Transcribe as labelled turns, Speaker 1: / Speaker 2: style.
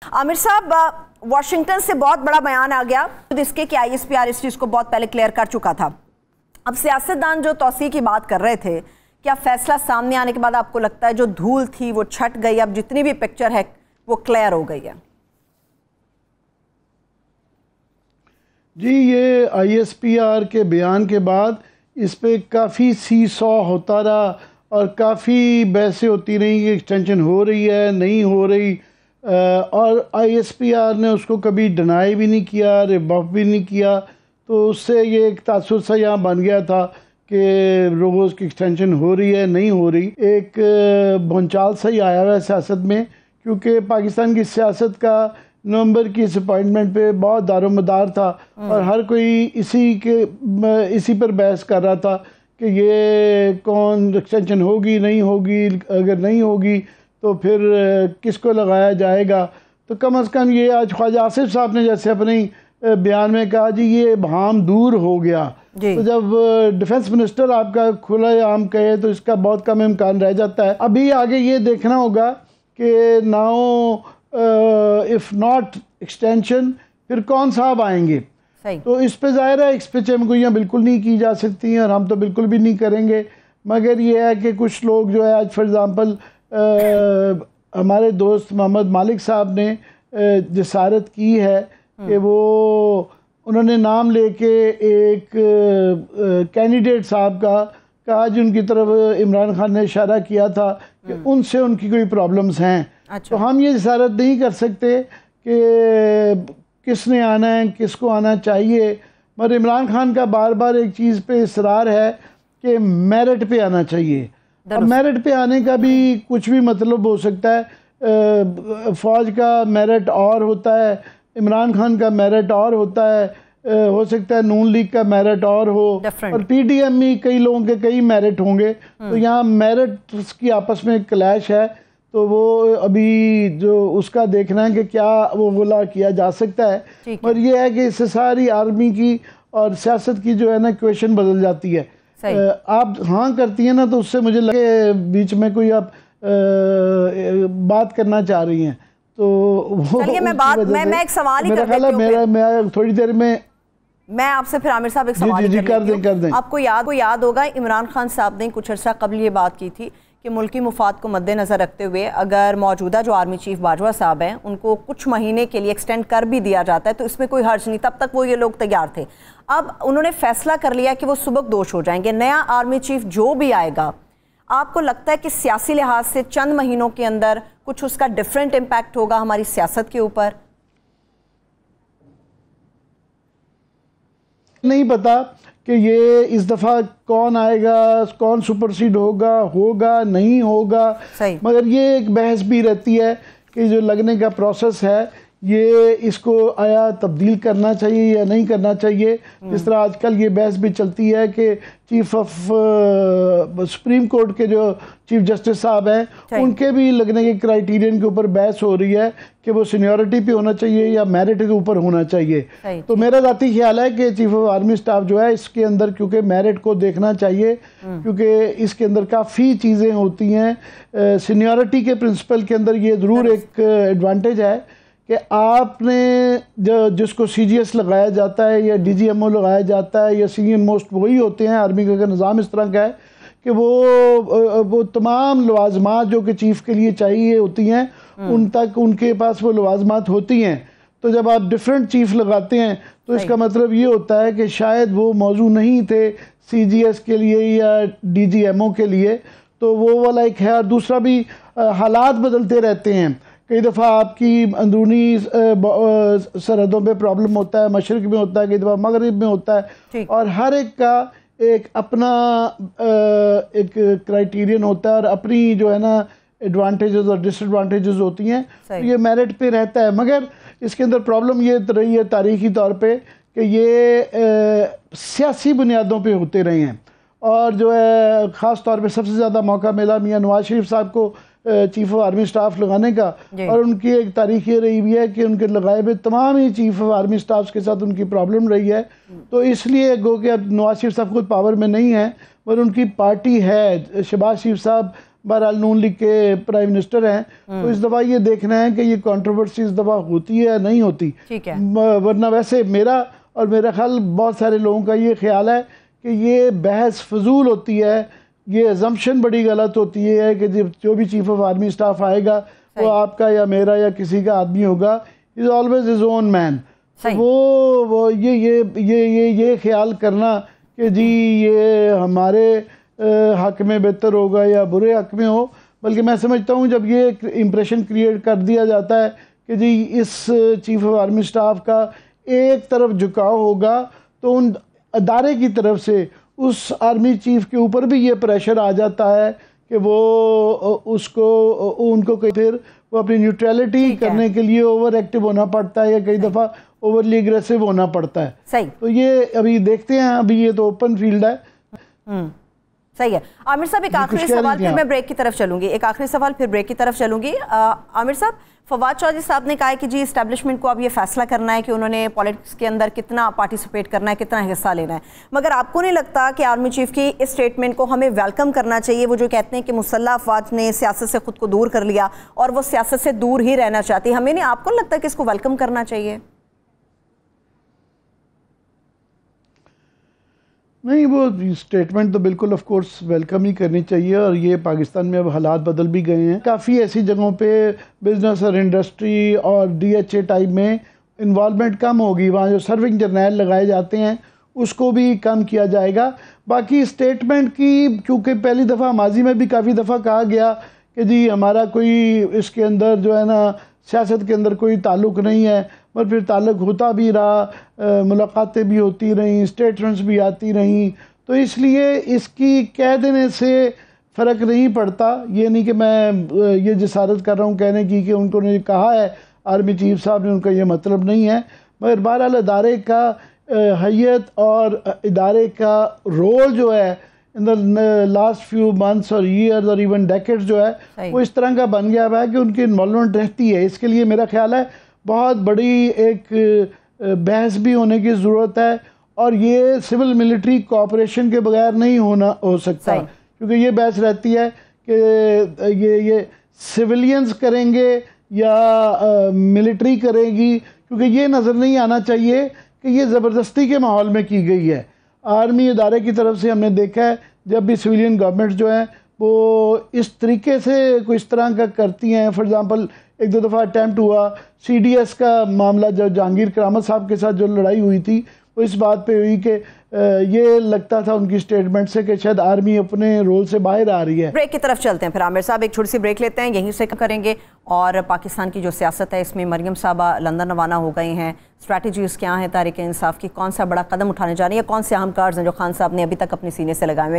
Speaker 1: आमिर साहब, वाशिंगटन से बहुत बड़ा बयान आ गया जिसके कि ISPR इस चीज़ को बहुत पहले क्लियर कर चुका था। अब सियासतदान जो तौसीह की बात कर रहे थे, क्या फैसला सामने आने के बाद आपको लगता है जो धूल थी वो छट गई, अब जितनी भी पिक्चर है वो क्लियर हो गई है?
Speaker 2: जी, ये ISPR के बयान के बाद इस पे काफ़ी सीसॉ होता रहा और काफ़ी बहसें होती रही कि एक्सटेंशन हो रही है नहीं हो रही, और ISPR ने उसको कभी डिनाई भी नहीं किया, रिबफ भी नहीं किया। तो उससे ये एक तासुर सा यहाँ बन गया था कि रोज़ की एक्सटेंशन हो रही है नहीं हो रही। एक भौचाल सा ही आया हुआ है सियासत में, क्योंकि पाकिस्तान की सियासत का नवंबर की इस अपॉइंटमेंट पे बहुत दारोमदार था और हर कोई इसी पर बहस कर रहा था कि ये कौन एक्सटेंशन होगी नहीं होगी, अगर नहीं होगी तो फिर किसको लगाया जाएगा। तो कम से कम ये आज ख्वाजा आसिफ साहब ने जैसे अपने बयान में कहा, जी ये भाम दूर हो गया। तो जब डिफेंस मिनिस्टर आपका खुला आम कहे तो इसका बहुत कम इम्कान रह जाता है। अभी आगे ये देखना होगा कि नाउ इफ़ नॉट एक्सटेंशन फिर कौन साहब आएंगे। तो इस पे ज़ाहिर है इस पे चमगोइयाँ बिल्कुल नहीं की जा सकती हैं और हम तो बिल्कुल भी नहीं करेंगे। मगर ये है कि कुछ लोग जो है, आज फॉर एग्ज़ाम्पल हमारे दोस्त मोहम्मद मालिक साहब ने जसारत की है कि वो उन्होंने नाम लेके एक कैंडिडेट साहब का आज उनकी तरफ इमरान खान ने इशारा किया था कि उनसे उनकी कोई प्रॉब्लम्स हैं। अच्छा। तो हम ये जसारत नहीं कर सकते कि किसने आना है किसको आना चाहिए, मगर इमरान खान का बार बार एक चीज़ पे इसरार है कि मेरिट पे आना चाहिए। अब मेरिट पे आने का भी कुछ भी मतलब हो सकता है। फ़ौज का मेरिट और होता है, इमरान खान का मेरिट और होता है, हो सकता है नून लीग का मेरिट और हो, और PDM में कई लोगों के कई मेरिट होंगे। तो यहाँ मेरिट की आपस में क्लैश है। तो वो अभी जो उसका देखना है कि क्या वो गुला किया जा सकता है। और ये है कि इससे सारी आर्मी की और सियासत की जो है ना क्वेश्चन बदल जाती है। आप हाँ करती हैं ना तो उससे मुझे लगे बीच में कोई आप बात करना चाह रही हैं। तो वो चलिए
Speaker 1: मैं एक सवाल ही कर देती हूं।
Speaker 2: मैं थोड़ी देर में
Speaker 1: मैं आपसे फिर आमिर साहब एक सवाल
Speaker 2: कर दें।
Speaker 1: आपको याद होगा इमरान खान साहब ने कुछ अर्सा कबल ये बात की थी कि मुल्की मुफाद को मद्देनज़र रखते हुए अगर मौजूदा जो आर्मी चीफ बाजवा साहब हैं उनको कुछ महीने के लिए एक्सटेंड कर भी दिया जाता है तो इसमें कोई हर्ज नहीं। तब तक वो ये लोग तैयार थे। अब उन्होंने फैसला कर लिया कि वो सुबकदोश हो जाएंगे। नया आर्मी चीफ जो भी आएगा, आपको लगता है कि सियासी लिहाज से चंद महीनों के अंदर कुछ उसका डिफरेंट इम्पैक्ट होगा हमारी सियासत के ऊपर?
Speaker 2: नहीं पता कि ये इस दफ़ा कौन आएगा, कौन सुपरसीड होगा नहीं होगा। मगर ये एक बहस भी रहती है कि जो लगने का प्रोसेस है ये इसको आया तब्दील करना चाहिए या नहीं करना चाहिए। जिस तरह आजकल ये बहस भी चलती है कि चीफ ऑफ सुप्रीम कोर्ट के जो चीफ जस्टिस साहब हैं उनके भी लगने के क्राइटेरियन के ऊपर बहस हो रही है कि वो सीनियरिटी पे होना चाहिए या मेरिट के ऊपर होना चाहिए। तो मेरा ज़ाती ख्याल है कि चीफ ऑफ आर्मी स्टाफ जो है इसके अंदर क्योंकि मेरिट को देखना चाहिए, क्योंकि इसके अंदर काफ़ी चीज़ें होती हैं। सीनियरिटी के प्रिंसिपल के अंदर ये ज़रूर एक एडवांटेज है कि आपने जिसको CGS लगाया जाता है या DGMO लगाया जाता है या सीनियर मोस्ट वही होते हैं। आर्मी का निज़ाम इस तरह का है कि वो तमाम लवाजमात जो कि चीफ के लिए चाहिए होती हैं उन तक उनके पास वो लवाजमात होती हैं। तो जब आप डिफरेंट चीफ लगाते हैं तो इसका मतलब ये होता है कि शायद वो मौजू नहीं थे CGS के लिए या DGMO के लिए। तो वो वाला एक है। और दूसरा भी हालात बदलते रहते हैं। कई दफ़ा आपकी अंदरूनी सरहदों पे प्रॉब्लम होता है, मशरक़ में होता है, कई दफ़ा मगरिब में होता है, और हर एक का एक अपना एक क्राइटेरियन होता है और अपनी जो है ना एडवांटेजेस और डिसएडवांटेजेस होती हैं। तो ये मेरिट पे रहता है। मगर इसके अंदर प्रॉब्लम ये रही है तारीखी तौर पे कि ये सियासी बुनियादों पे होते रहे हैं। और जो है ख़ास तौर पे सबसे ज़्यादा मौका मिला मियां नवाज शरीफ साहब को चीफ ऑफ आर्मी स्टाफ लगाने का। और उनकी एक तारीख ये रही हुई है कि उनके लगाए हुए तमाम ही चीफ ऑफ आर्मी स्टाफ के साथ उनकी प्रॉब्लम रही है। तो इसलिए गो कि अब नवाज शरीफ साहब खुद पावर में नहीं है, पर उनकी पार्टी है। शहबाज शरीफ साहब बहरहाल नून लीग के प्राइम मिनिस्टर हैं, तो इस दफ़ा ये देखना है कि ये कंट्रोवर्सी इस दफ़ा होती है या नहीं होती।
Speaker 1: ठीक है।
Speaker 2: वरना वैसे मेरा और मेरा ख्याल बहुत सारे लोगों का ये ख्याल है कि ये बहस फजूल होती है, ये अजम्पशन बड़ी गलत होती है कि जो भी चीफ ऑफ आर्मी स्टाफ आएगा वो आपका या मेरा या किसी का आदमी होगा, is always his own man. वो ये ख्याल करना कि जी ये हमारे हक में बेहतर होगा या बुरे हक में हो, बल्कि मैं समझता हूँ जब ये इम्प्रेशन क्रिएट कर दिया जाता है कि जी इस चीफ ऑफ आर्मी स्टाफ का एक तरफ झुकाव होगा, तो उन अदारे की तरफ से उस आर्मी चीफ के ऊपर भी ये प्रेशर आ जाता है कि वो उनको फिर वो अपनी न्यूट्रलिटी करने के लिए ओवर एक्टिव होना पड़ता है या कई दफ़ा ओवरली एग्रेसिव होना पड़ता है।
Speaker 1: सही।
Speaker 2: तो ये अभी देखते हैं, अभी ये तो ओपन फील्ड है।
Speaker 1: सही है। आमिर साहब, एक आखिरी सवाल, फिर मैं ब्रेक की तरफ चलूंगी। एक आखिरी सवाल, फिर ब्रेक की तरफ चलूंगी। आमिर साहब, फवाद चौधरी साहब ने कहा है कि जी इस्टेब्लिशमेंट को अब ये फैसला करना है कि उन्होंने पॉलिटिक्स के अंदर कितना पार्टिसिपेट करना है, कितना हिस्सा लेना है। मगर आपको नहीं लगता कि आर्मी चीफ की इस स्टेटमेंट को हमें वेलकम करना चाहिए? वो जो कहते हैं कि मुसल्लह अफवाज ने सियासत से खुद को दूर कर लिया और वो सियासत से दूर ही रहना चाहती, हमें नहीं, आपको नहीं लगता कि इसको वेलकम करना चाहिए?
Speaker 2: नहीं, वो स्टेटमेंट तो बिल्कुल ऑफ कोर्स वेलकम ही करनी चाहिए। और ये पाकिस्तान में अब हालात बदल भी गए हैं, काफ़ी ऐसी जगहों पे बिजनेस और इंडस्ट्री और DHA टाइप में इन्वॉल्वमेंट कम होगी, वहाँ जो सर्विंग जर्नैल लगाए जाते हैं उसको भी कम किया जाएगा। बाकी स्टेटमेंट की, क्योंकि पहली दफ़ा माजी में भी काफ़ी दफ़ा कहा गया कि जी हमारा कोई इसके अंदर जो है ना सियासत के अंदर कोई ताल्लुक़ नहीं है, पर फिर ताल्लुक़ होता भी रहा, मुलाकातें भी होती रहीं, स्टेटमेंट्स भी आती रहीं, तो इसलिए इसकी कह देने से फ़र्क नहीं पड़ता। ये नहीं कि मैं ये जसारत कर रहा हूँ कहने की कि उनको ने कहा है आर्मी चीफ साहब ने, उनका ये मतलब नहीं है। मगर बहरहाल अदारे का हैयत और इदारे का रोल जो है in the last few months और ईयर्स और इवन डेकेड्स जो है वो इस तरह का बन गया हुआ है कि उनकी इन्वॉल्वमेंट रहती है। इसके लिए मेरा ख्याल है बहुत बड़ी एक बहस भी होने की ज़रूरत है, और ये सिविल मिलिट्री कोऑपरेशन के बगैर नहीं हो सकता, क्योंकि ये बहस रहती है कि ये सिविलियंस करेंगे या मिलिट्री करेगी, क्योंकि ये नज़र नहीं आना चाहिए कि ये ज़बरदस्ती के माहौल में की गई है। आर्मी इदारे की तरफ से हमने देखा है जब भी सिविलियन गवर्नमेंट जो है वो इस तरीके से कोई इस तरह का करती हैं। फॉर एग्ज़ाम्पल एक दो दफ़ा अटैम्प्ट हुआ CDS का मामला, जब जहांगीर करामत साहब के साथ जो लड़ाई हुई थी वो इस बात पे हुई कि ये लगता था उनकी स्टेटमेंट से कि शायद आर्मी अपने रोल से बाहर आ रही है।
Speaker 1: ब्रेक की तरफ चलते हैं फिर आमिर साहब, एक छोटी सी ब्रेक लेते हैं, यहीं से करेंगे। और पाकिस्तान की जो सियासत है इसमें मरियम साहबा लंदन रवाना हो गई हैं, स्ट्रैटेजीज क्या हैं तहरीक इंसाफ की, कौन सा बड़ा कदम उठाने जा रही है, कौन से अहम कार्ड्स हैं जो खान साहब ने अभी तक अपने सीने से लगाए हुए